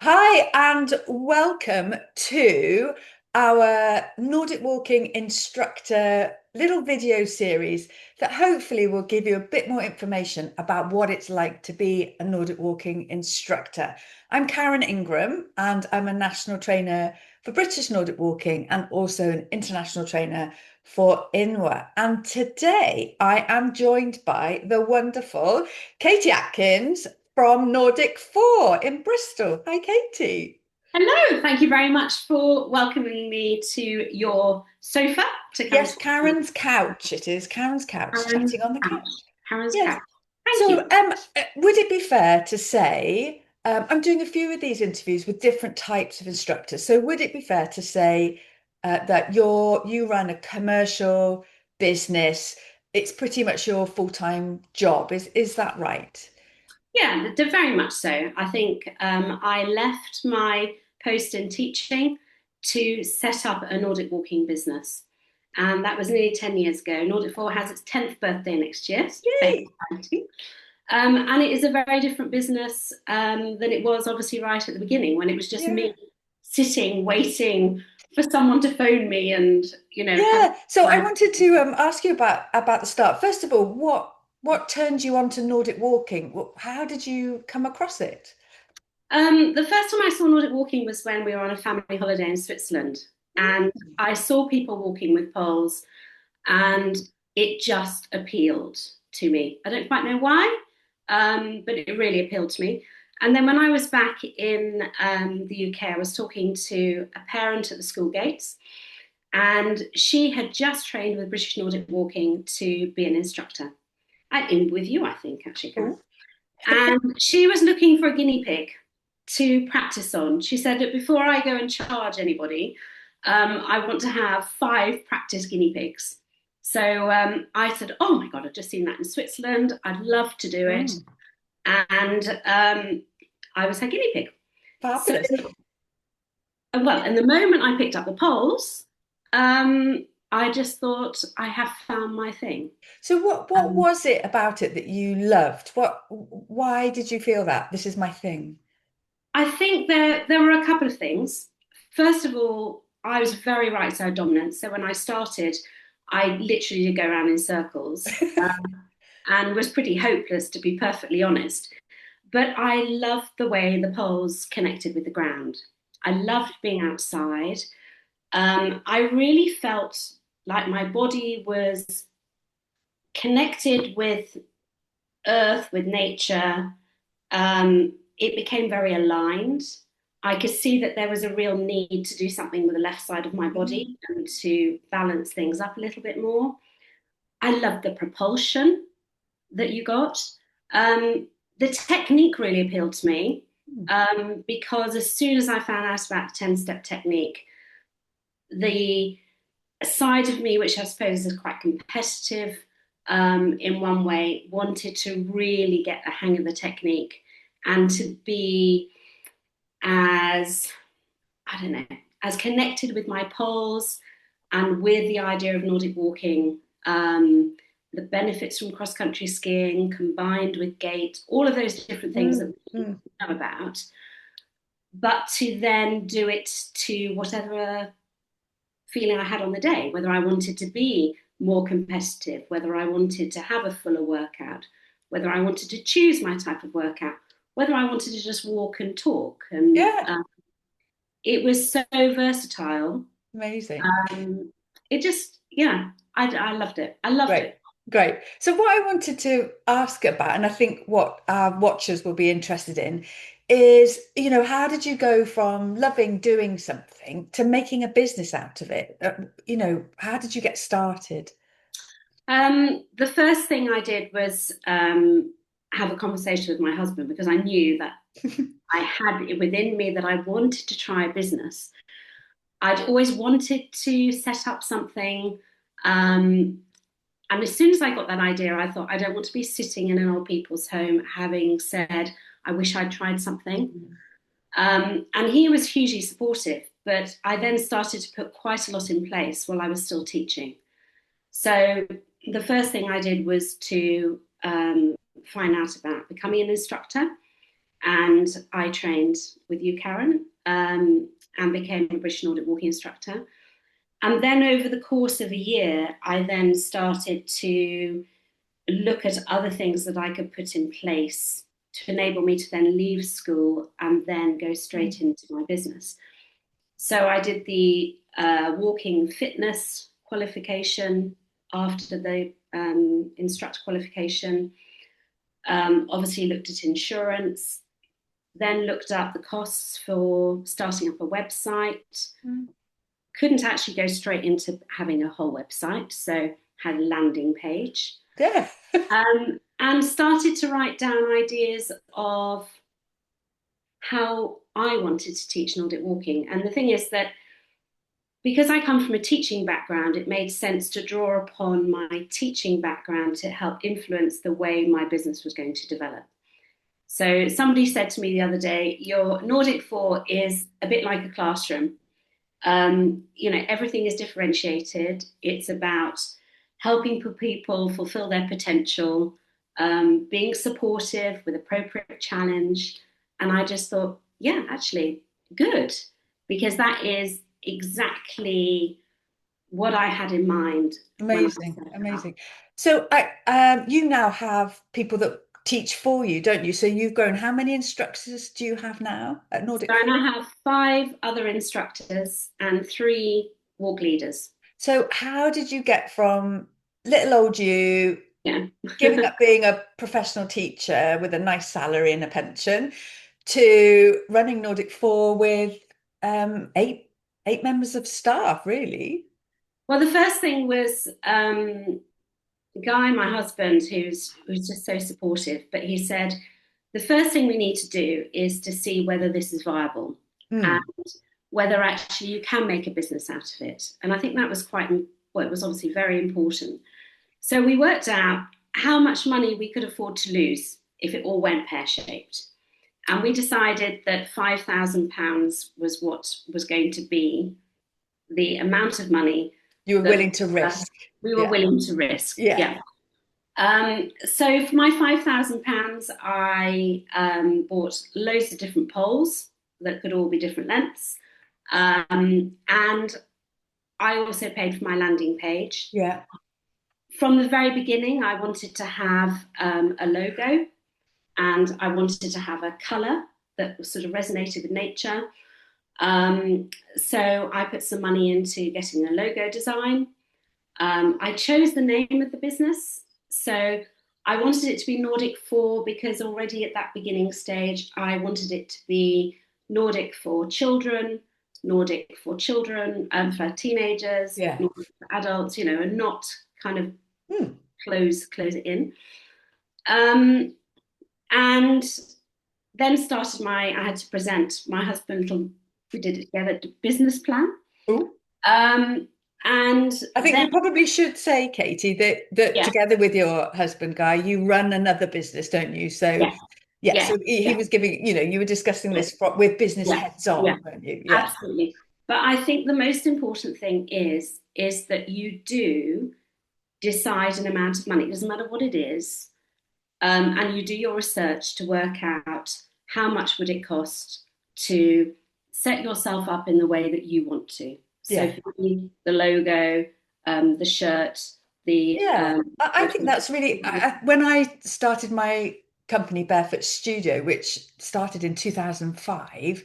Hi and welcome to our Nordic Walking Instructor little video series that hopefully will give you a bit more information about what it's like to be a Nordic Walking Instructor. I'm Karen Ingram and I'm a national trainer for British Nordic Walking and also an international trainer for INWA. And today I am joined by the wonderful Katie Atkins from Nordic4 in Bristol. Hi, Katie. Hello, thank you very much for welcoming me to your sofa to come and Yes, talk to me. Karen's couch. It is Karen's couch, Karen's chatting on the couch. couch. Karen's Yes. couch. Thank So, you. would it be fair to say, I'm doing a few of these interviews with different types of instructors. So, would it be fair to say that you run a commercial business? It's pretty much your full-time job. Is that right? Yeah, very much so. I think I left my post in teaching to set up a Nordic walking business. And that was nearly 10 years ago. Nordic4 has its 10th birthday next year. So very Yay! exciting. And it is a very different business than it was obviously right at the beginning when it was just Yeah. me sitting, waiting for someone to phone me and have Yeah. So I my. wanted to ask you about the start. First of all, what turned you on to Nordic walking? How did you come across it? The first time I saw Nordic walking was when we were on a family holiday in Switzerland. And I saw people walking with poles, and it just appealed to me. I don't quite know why, but it really appealed to me. And then when I was back in the UK, I was talking to a parent at the school gates, and she had just trained with British Nordic Walking to be an instructor. In with you, I think, actually, Karen. Oh, And she was looking for a guinea pig to practice on. She said that before I go and charge anybody, I want to have 5 practice guinea pigs. So I said, "Oh my God, I've just seen that in Switzerland. I'd love to do it." mm, And I was her guinea pig. So, fabulous. well, and the moment I picked up the poles, I just thought I have found my thing. So what Um, was it about it that you loved? Why did you feel that this is my thing? I think there were a couple of things. First of all, I was very right side dominant. So when I started, I literally did go around in circles and was pretty hopeless, to be perfectly honest. But I loved the way the poles connected with the ground. I loved being outside. I really felt like my body was connected with earth, with nature. It became very aligned. I could see that there was a real need to do something with the left side of my Mm, body and to balance things up a little bit more. I loved the propulsion that you got. Um, the technique really appealed to me mm, because as soon as I found out about the 10-step technique, the side of me, which I suppose is quite competitive in one way, wanted to really get the hang of the technique and to be as, I don't know, as connected with my poles and with the idea of Nordic walking, the benefits from cross country skiing combined with gait, all of those different things that mm, we mm. know about, but to then do it to whatever feeling I had on the day, whether I wanted to be more competitive, whether I wanted to have a fuller workout, whether I wanted to choose my type of workout, whether I wanted to just walk and talk. And Yeah, it was so versatile. amazing. It just, yeah, I loved it. I loved Great, it. great. So what I wanted to ask about, and I think what our watchers will be interested in, is, how did you go from loving doing something to making a business out of it? How did you get started? The first thing I did was have a conversation with my husband because I knew that I had it within me that I wanted to try a business. I'd always wanted to set up something. Um, and as soon as I got that idea, I thought, I don't want to be sitting in an old people's home having said, I wish I'd tried something. Mm. And he was hugely supportive, but I then started to put quite a lot in place while I was still teaching. So the first thing I did was to find out about becoming an instructor. and I trained with you, Karen, and became a British Nordic Walking Instructor. And then over the course of a year, I then started to look at other things that I could put in place to enable me to then leave school and then go straight into my business. So I did the walking fitness qualification after the instructor qualification. Obviously looked at insurance, then looked up the costs for starting up a website. Couldn't actually go straight into having a whole website, so had a landing page. Yeah. And started to write down ideas of how I wanted to teach Nordic walking. And the thing is that because I come from a teaching background, it made sense to draw upon my teaching background to help influence the way my business was going to develop. So somebody said to me the other day, your Nordic4 is a bit like a classroom. Everything is differentiated. It's about helping people fulfill their potential, being supportive with appropriate challenge. And I just thought, yeah, actually, good, because that is exactly what I had in mind. Amazing, amazing. So you now have people that teach for you, don't you? So you've grown. How many instructors do you have now at So Nordic? I have 5 other instructors and 3 walk leaders. So how did you get from little old you Yeah. giving up being a professional teacher with a nice salary and a pension to running Nordic4 with eight members of staff, really? Well, the first thing was Guy, my husband, who's just so supportive, but he said the first thing we need to do is to see whether this is viable and Mm. whether actually you can make a business out of it. And I think that was it was obviously very important. So we worked out how much money we could afford to lose if it all went pear-shaped. And we decided that £5,000 was what was going to be the amount of money You were that willing to risk. we were Yeah. willing to risk. Yeah. Yeah. So for my £5,000, I bought loads of different poles that could all be different lengths. And I also paid for my landing page. Yeah. From the very beginning, I wanted to have a logo and I wanted to have a colour that sort of resonated with nature. So I put some money into getting a logo design. I chose the name of the business. So I wanted it to be Nordic4 because already at that beginning stage, I wanted it to be Nordic for children, Nordic for children, for teenagers, Yeah. Nordic for adults, and not kind of Mm. close it in. And then I had to present my husband, we did it together, business plan. Ooh. And I think then, we probably should say, Katie, that yeah, together with your husband, Guy, you run another business, don't you? So, yeah, yeah, yeah, so he yeah, was giving, you were discussing yeah, this with business yeah, heads yeah, on, weren't you? Yeah. absolutely. But I think the most important thing is that you do decide an amount of money. It doesn't matter what it is, and you do your research to work out how much would it cost to set yourself up in the way that you want to. So Yeah. for me, the logo, the shirt, the Yeah, I think that's really when I started my company Barefoot Studio, which started in 2005.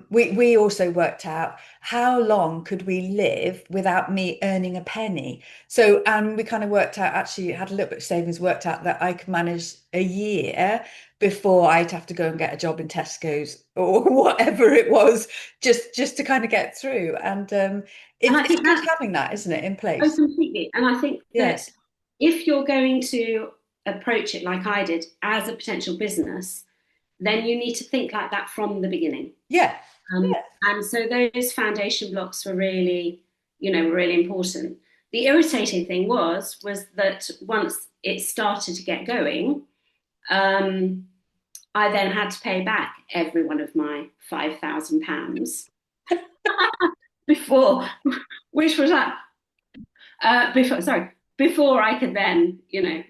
We also worked out how long could we live without me earning a penny. So, and we kind of worked out, actually had a little bit of savings, worked out that I could manage a year before I'd have to go and get a job in Tesco's or whatever it was, just to kind of get through. And and I it's think good that's having that, isn't it, in oh, place? completely. And I think Yeah. that if you're going to approach it like I did as a potential business, then you need to think like that from the beginning. Yeah. Yeah. And so those foundation blocks were really, were really important. The irritating thing was that once it started to get going, I then had to pay back every one of my £5,000 before, which was before I could then, Yeah.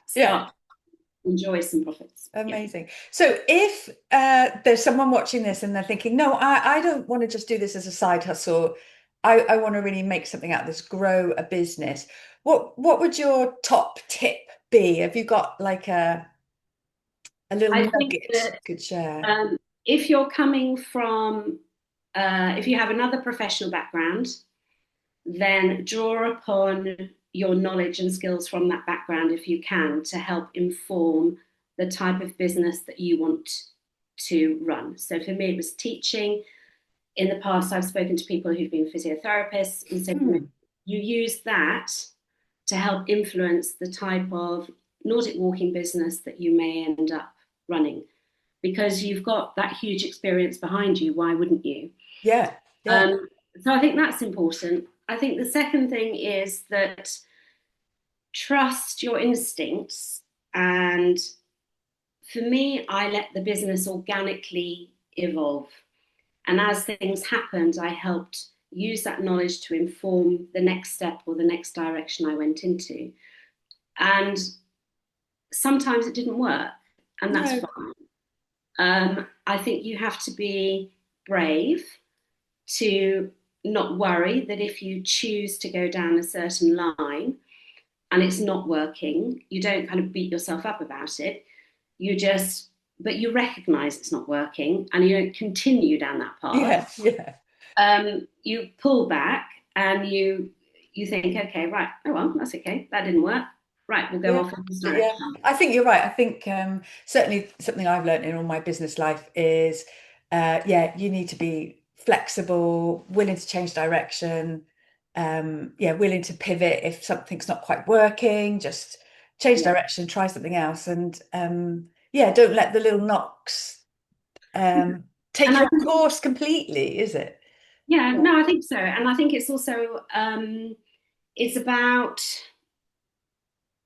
start enjoy some profits. Yeah. Amazing. So if there's someone watching this and they're thinking, no, I don't want to just do this as a side hustle. I want to really make something out of this, grow a business. What would your top tip be? Have you got like a little I think nugget you that could share? um, if you're coming from, if you have another professional background, then draw upon your knowledge and skills from that background if you can to help inform the type of business that you want to run. So for me, it was teaching. In the past, I've spoken to people who've been physiotherapists, and so Hmm. you use that to help influence the type of Nordic walking business that you may end up running because you've got that huge experience behind you. Why wouldn't you? Yeah, yeah, Um, so I think that's important. I think the second thing is that trust your instincts. And for me, I let the business organically evolve. And as things happened, I helped use that knowledge to inform the next step or the next direction I went into. And sometimes it didn't work, and that's no, fine. I think you have to be brave to not worry that if you choose to go down a certain line and it's not working, you don't kind of beat yourself up about it. You just, but you recognize it's not working and you don't continue down that path. yeah, yeah. You pull back and you think, okay, right, oh well, that's okay, that didn't work. Right, we'll go Yeah, off in this yeah. direction. I think you're right. I think certainly something I've learned in all my business life is, yeah, you need to be flexible, willing to change direction, yeah, willing to pivot if something's not quite working, just change Yeah, direction, try something else, and yeah, don't let the little knocks and take I your think, course completely, is it? yeah, Yeah, no, I think so, and I think it's also it's about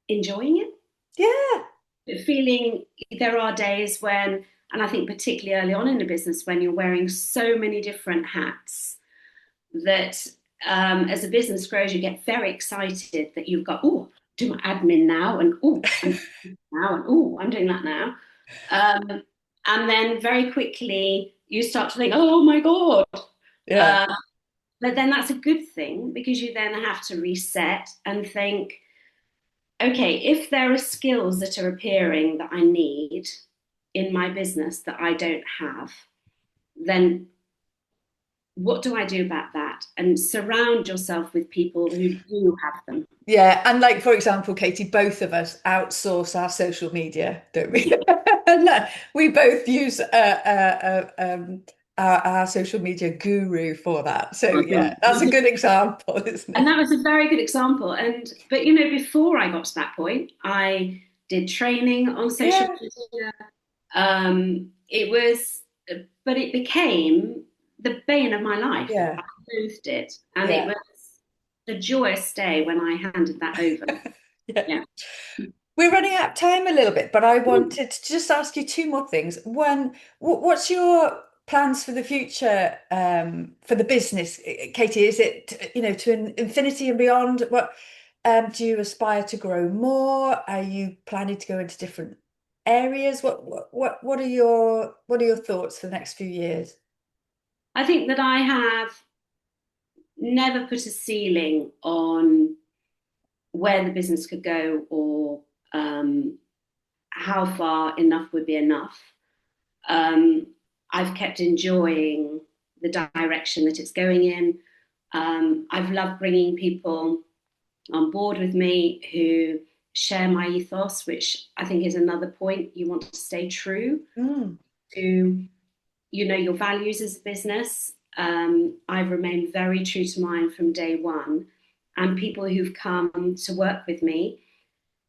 enjoying it, yeah, feeling there are days when, and I think particularly early on in the business when you're wearing so many different hats that as a business grows, you get very excited that you've got, oh, do my admin now, and oh, I'm now, and oh, I'm doing that now. Um, and then very quickly you start to think, oh my God. yeah, Uh, but then that's a good thing because you then have to reset and think, okay, if there are skills that are appearing that I need in my business that I don't have, then what do I do about that? And surround yourself with people who do have them. yeah. And like, for example, Katie, both of us outsource our social media, don't we? Yeah. And we both use our social media guru for that. So yeah, that's a good example, isn't And it? that was a very good example. And but you know, before I got to that point, I did training on social Yeah, media. It was, but it became the bane of my life. yeah, I loathed it, and it yeah, was a joyous day when I handed that over. yeah. Yeah. We're running out of time a little bit, but I wanted to just ask you two more things. One, what's your plans for the future for the business, Katie? Is it, to an infinity and beyond? What do you aspire to grow more? Are you planning to go into different areas? What are your thoughts for the next few years? I think that I have never put a ceiling on where the business could go or how far enough would be enough. Um, I've kept enjoying the direction that it's going in. I've loved bringing people on board with me who share my ethos, which I think is another point. You want to stay true Mm, to, your values as a business. I've remained very true to mine from day one, and people who've come to work with me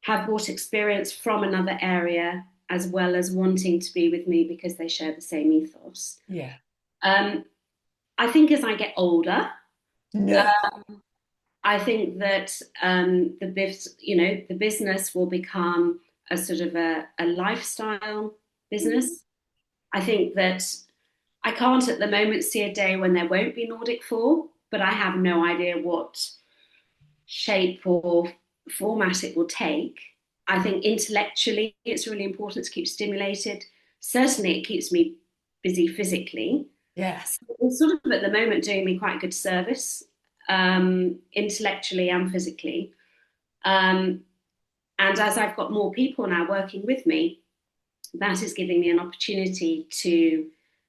have brought experience from another area as well as wanting to be with me because they share the same ethos. yeah. Um, I think as I get older, No. uh, I think that the business will become a sort of a lifestyle business. I think that I can't at the moment see a day when there won't be Nordic 4, but I have no idea what shape or format it will take. I think intellectually, it's really important to keep stimulated. Certainly, it keeps me busy physically. Yeah. So it's sort of at the moment doing me quite good service, intellectually and physically. Um, and as I've got more people now working with me, that is giving me an opportunity to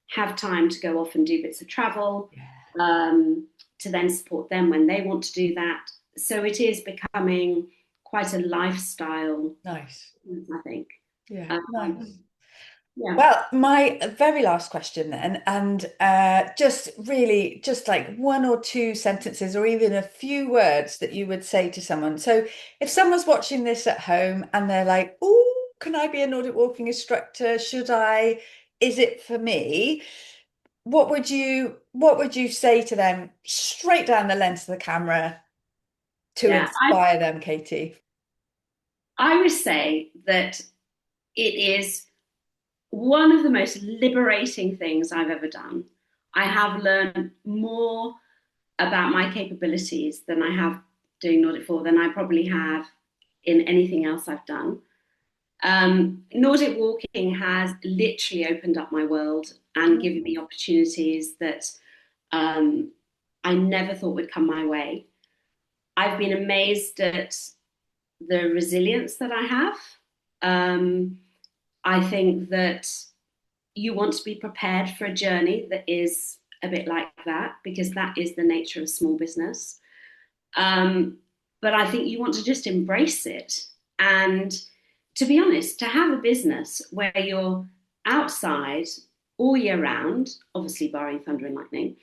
have time to go off and do bits of travel, Yeah. to then support them when they want to do that. So it is becoming quite a lifestyle, Nice. I think. Yeah. Um, Nice. yeah, Well, my very last question then, and just really just like one or two sentences or even a few words that you would say to someone. So if someone's watching this at home and they're like, oh, can I be a Nordic walking instructor? Should I? Is it for me? What would you say to them straight down the lens of the camera to yeah. inspire them, Katie? I would say that it is one of the most liberating things I've ever done. I have learned more about my capabilities than I have doing Nordic 4 than I probably have in anything else I've done. Nordic walking has literally opened up my world and given me opportunities that um, I never thought would come my way. I've been amazed at the resilience that I have. Um, I think that you want to be prepared for a journey that is a bit like that because that is the nature of small business. Um, but I think you want to just embrace it. And to be honest, to have a business where you're outside all year round, obviously barring thunder and lightning,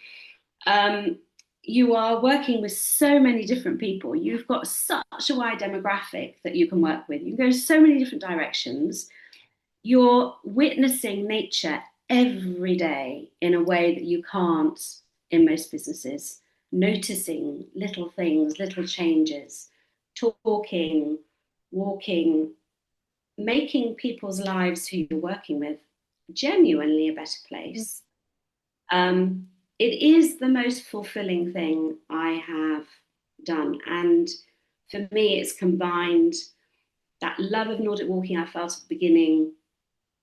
um, you are working with so many different people. You've got such a wide demographic that you can work with. You can go so many different directions. You're witnessing nature every day in a way that you can't in most businesses, noticing little things, little changes, talking, walking, making people's lives who you're working with genuinely a better place. Um, it is the most fulfilling thing I have done. And for me, it's combined that love of Nordic walking I felt at the beginning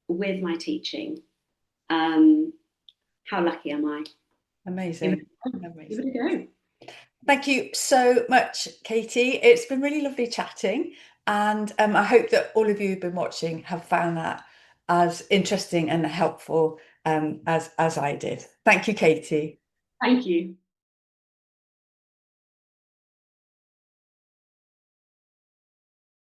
with my teaching. Um, how lucky am I? Give it, Amazing. give it Amazing. a go. Thank you so much, Katie. It's been really lovely chatting, and I hope that all of you who've been watching have found that as interesting and helpful as I did. Thank you, Katie. Thank you.